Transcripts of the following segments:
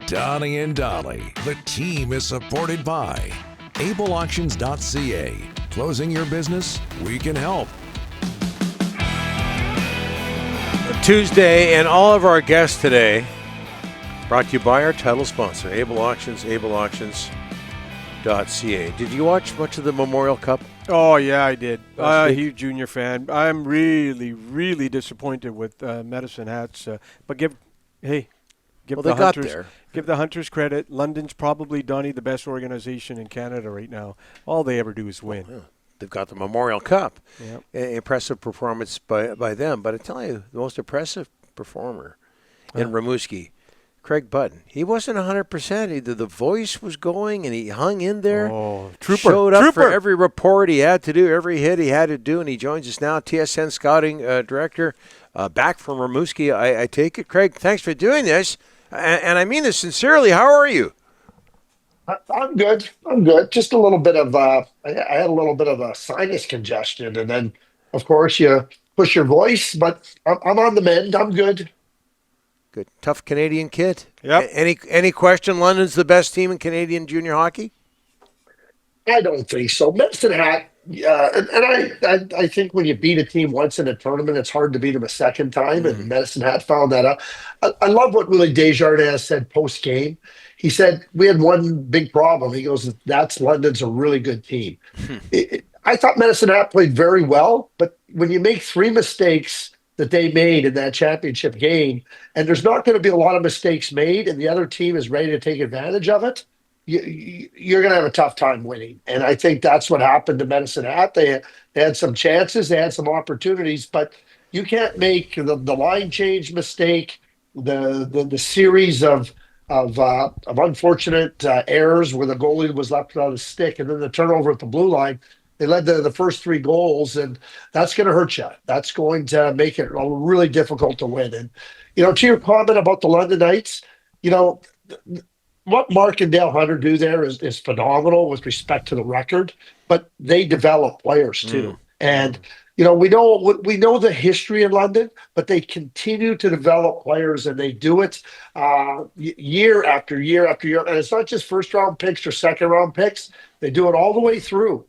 Donnie and Dolly. The team is supported by ableauctions.ca. Closing your business? We can help. Tuesday, and all of our guests today brought to you by our title sponsor, Able Auctions, ableauctions.ca. Did you watch much of the Memorial Cup? Oh, yeah, I did. Last week? Huge Junior fan. I'm really, really disappointed with Medicine Hats. But give Well, the they got Hunters there. give the Hunters credit. London's probably, Donnie, the best organization in Canada right now. All they ever do is win. Yeah. They've got the Memorial Cup. Yep. Impressive performance by them. But I tell you, the most impressive performer in Rimouski, Craig Button. He wasn't 100%. Either the voice was going and he hung in there. Oh, trooper. Showed up for Trooper. every report he had to do, every hit he had to do, and he joins us now, TSN Scouting Director, back from Rimouski. I take it. Craig, thanks for doing this. And I mean this sincerely. How are you? I'm good. I'm good. Just a little bit of I had a little bit of a sinus congestion, and then of course you push your voice, but I'm on the mend. I'm good. Good. Tough Canadian kid. Yep. Any question London's the best team in Canadian junior hockey? I don't think so. Medicine Hat, I think when you beat a team once in a tournament, it's hard to beat them a second time. And Medicine Hat found that out. I love what Willie Desjardins said post game. He said we had one big problem. He goes, "That's London's a really good team." I thought Medicine Hat played very well, but when you make three mistakes that they made in that championship game, and there's not going to be a lot of mistakes made, and the other team is ready to take advantage of it, you're going to have a tough time winning. And I think that's what happened to Medicine Hat. They had some chances, they had some opportunities, but you can't make the line change mistake, the series of unfortunate errors where the goalie was left without a stick, and then the turnover at the blue line. They led to the first three goals, and that's going to hurt you. That's going to make it really difficult to win. And, to your comment about the London Knights, what Mark and Dale Hunter do there is phenomenal with respect to the record, but they develop players too. And, we know the history in London, but they continue to develop players, and they do it year after year after year. And it's not just first round picks or second round picks. They do it all the way through.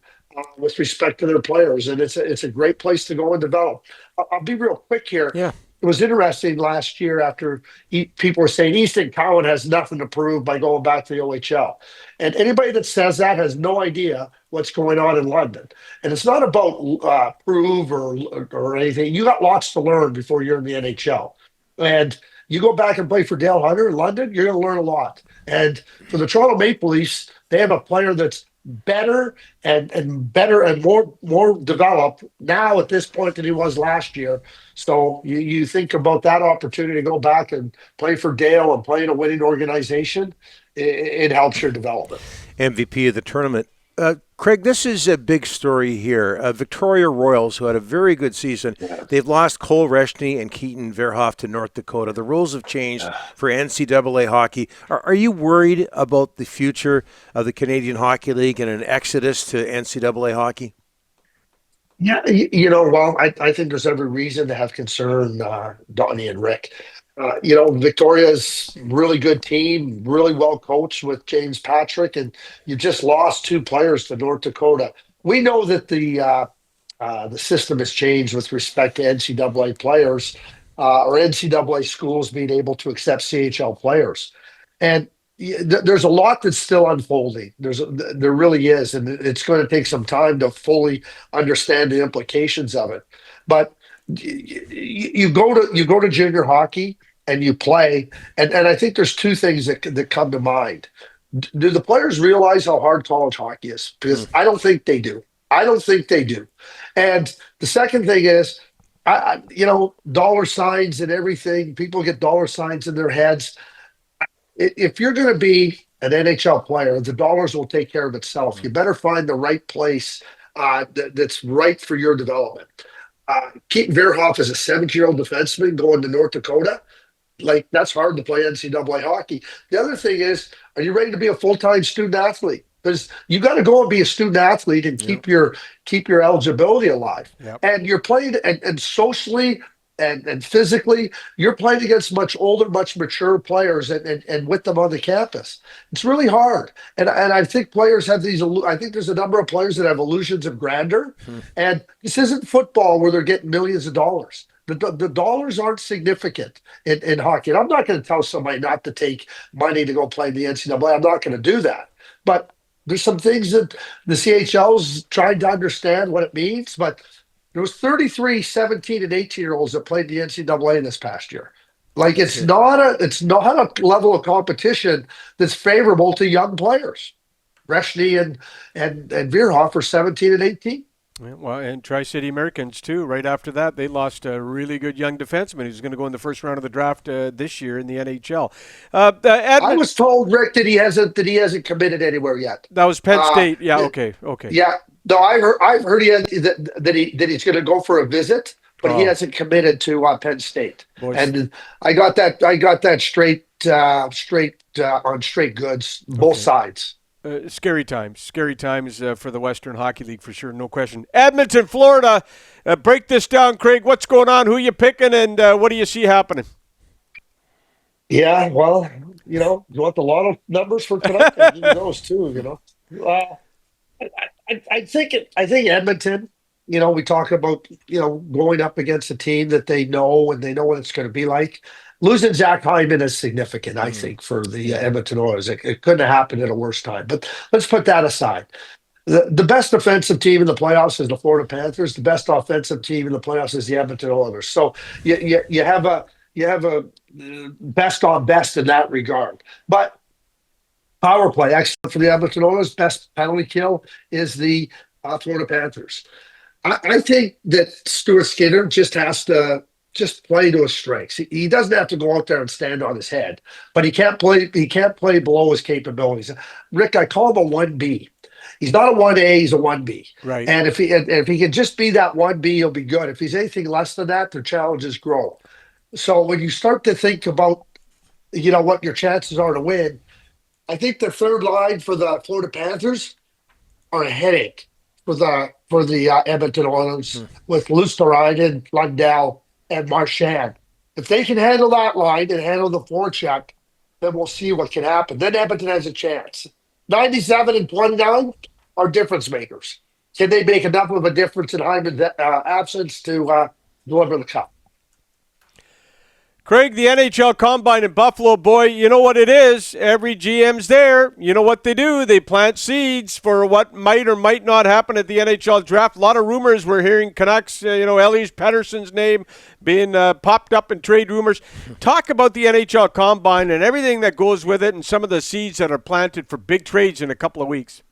With respect to their players, and it's a great place to go and develop. I'll be real quick here. Yeah. It was interesting last year after people were saying Easton Cowan has nothing to prove by going back to the OHL. And anybody that says that has no idea what's going on in London. And it's not about prove or anything. You got lots to learn before you're in the NHL. And you go back and play for Dale Hunter in London, you're going to learn a lot. And for the Toronto Maple Leafs, they have a player that's better and better and more developed now at this point than he was last year. So you think about that opportunity to go back and play for Dale and play in a winning organization, it helps your development. MVP of the tournament. Craig, this is a big story here. Victoria Royals, who had a very good season, they've lost Cole Reshney and Keaton Verhoff to North Dakota. The rules have changed for NCAA hockey. Are you worried about the future of the Canadian Hockey League and an exodus to NCAA hockey? Yeah, I think there's every reason to have concern, Donnie and Rick. Victoria's really good team, really well coached with James Patrick, and you just lost two players to North Dakota. We know that the system has changed with respect to NCAA players or NCAA schools being able to accept CHL players, and there's a lot that's still unfolding. There really is, and it's going to take some time to fully understand the implications of it. But you go to junior hockey and you play, and I think there's two things that come to mind. Do the players realize how hard college hockey is? Because I don't think they do. I don't think they do. And the second thing is, dollar signs and everything. People get dollar signs in their heads. If you're going to be an NHL player, the dollars will take care of itself. You better find the right place that's right for your development. Keaton Verhoff is a 17-year-old defenseman going to North Dakota. That's hard to play NCAA hockey. The other thing is, are you ready to be a full-time student athlete? Because you got to go and be a student athlete and keep your eligibility alive. Yep. And you're playing and socially and physically, you're playing against much older, much mature players, and with them on the campus. It's really hard. And I think players have these. I think there's a number of players that have illusions of grandeur. And this isn't football where they're getting millions of dollars. The dollars aren't significant in hockey. And I'm not going to tell somebody not to take money to go play in the NCAA. I'm not going to do that. But there's some things that the CHL's trying to understand what it means. But there was 33 17 and 18-year-olds that played the NCAA this past year. Like it's not a level of competition that's favorable to young players. Reshny and Veerhoff are 17 and 18. Yeah, well, and Tri-City Americans, too. Right after that, they lost a really good young defenseman who's going to go in the first round of the draft this year in the NHL. I was told, Rick, that he hasn't committed anywhere yet. That was Penn State. Yeah, okay. Yeah. No, I've heard that he's going to go for a visit, but he hasn't committed to Penn State. Boys. And I got that straight on straight goods, both sides. Scary times for the Western Hockey League for sure, no question. Edmonton, Florida. Break this down, Craig. What's going on? Who you picking, and what do you see happening? Yeah, well, you want the lotto numbers for tonight? I'll give you those too. I think Edmonton. We talk about going up against a team that they know and they know what it's going to be like. Losing Zach Hyman is significant, I think, for the Edmonton Oilers. It couldn't have happened at a worse time. But let's put that aside. The best defensive team in the playoffs is the Florida Panthers. The best offensive team in the playoffs is the Edmonton Oilers. So you have a best on best in that regard. But power play, excellent for the Edmonton Oilers. Best penalty kill is the Florida Panthers. I think that Stuart Skinner just has to play to his strengths. He doesn't have to go out there and stand on his head, but he can't play below his capabilities. Rick, I call him a 1B. He's not a 1A, he's a 1B. Right. And if he can just be that 1B, he'll be good. If he's anything less than that, their challenges grow. So when you start to think about what your chances are to win, I think the third line for the Florida Panthers are a headache for the Edmonton Oilers with Luosterainen, Lundell, and Marchand. If they can handle that line and handle the forecheck, then we'll see what can happen. Then Edmonton has a chance. 97 and 29 are difference makers. Can they make enough of a difference in Hyman's absence to deliver the cup? Craig, the NHL Combine in Buffalo, boy, you know what it is. Every GM's there. You know what they do. They plant seeds for what might or might not happen at the NHL draft. A lot of rumors we're hearing. Canucks, Elias Pettersson's name being popped up in trade rumors. Talk about the NHL Combine and everything that goes with it and some of the seeds that are planted for big trades in a couple of weeks.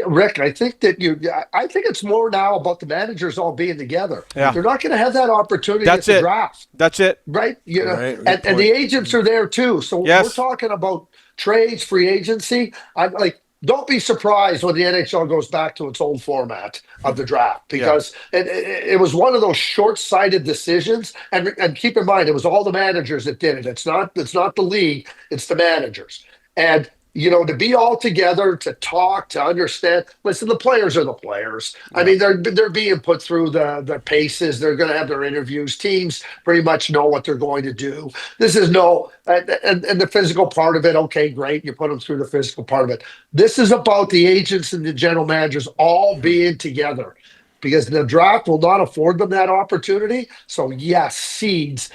Rick, I think it's more now about the managers all being together. Yeah. They're not going to have that opportunity at the draft. That's it. Right? Right, and the agents are there too. So Yes. we're talking about trades, free agency. I'm like, don't be surprised when the NHL goes back to its old format of the draft because it was one of those short-sighted decisions. And keep in mind, it was all the managers that did it. It's not the league, it's the managers. And to be all together, to talk, to understand. Listen, the players are the players. Yeah. I mean, they're being put through the paces. They're going to have their interviews. Teams pretty much know what they're going to do. This is and the physical part of it. Okay, great. You put them through the physical part of it. This is about the agents and the general managers all being together. Because the draft will not afford them that opportunity. So yes, seeds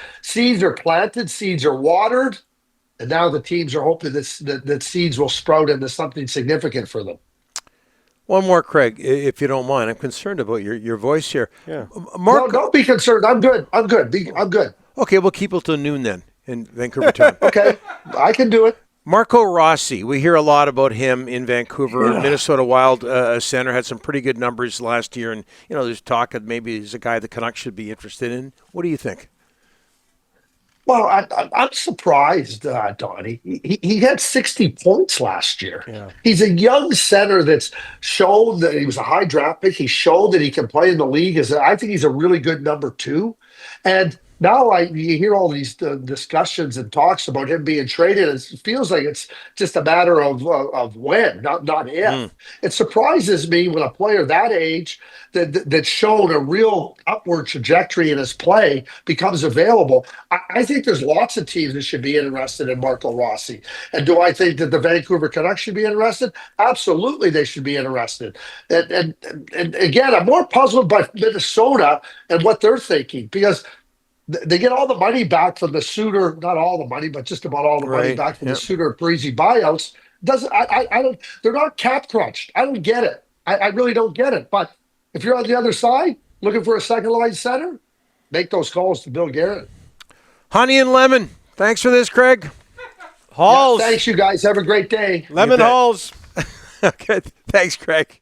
are planted, seeds are watered. And now the teams are hoping that seeds will sprout into something significant for them. One more, Craig, if you don't mind. I'm concerned about your voice here. Yeah. No, don't be concerned. I'm good. I'm good. Okay, we'll keep it till noon then in Vancouver time. Okay, I can do it. Marco Rossi, we hear a lot about him in Vancouver. Yeah. Minnesota Wild center, had some pretty good numbers last year. And, there's talk that maybe he's a guy the Canucks should be interested in. What do you think? Well, I'm surprised, Donnie. He had 60 points last year. Yeah. He's a young center that's shown that he was a high draft pick. He showed that he can play in the league. I think he's a really good number two. And now you hear all these discussions and talks about him being traded. It feels like it's just a matter of when, not if. It surprises me when a player that age that's shown a real upward trajectory in his play becomes available. I think there's lots of teams that should be interested in Marco Rossi. And do I think that the Vancouver Canucks should be interested? Absolutely, they should be interested. And again, I'm more puzzled by Minnesota and what they're thinking because they get all the money back from the Suter, not all the money, but just about all the money Right. back from the Yep. Suter Breezy buyouts. Doesn't I don't they're not cap crunched. I don't get it. I really don't get it. But if you're on the other side looking for a second line center, make those calls to Bill Garrett. Honey and lemon. Thanks for this, Craig. Halls. Thanks, you guys. Have a great day. Lemon bet. Halls. Okay. Thanks, Craig.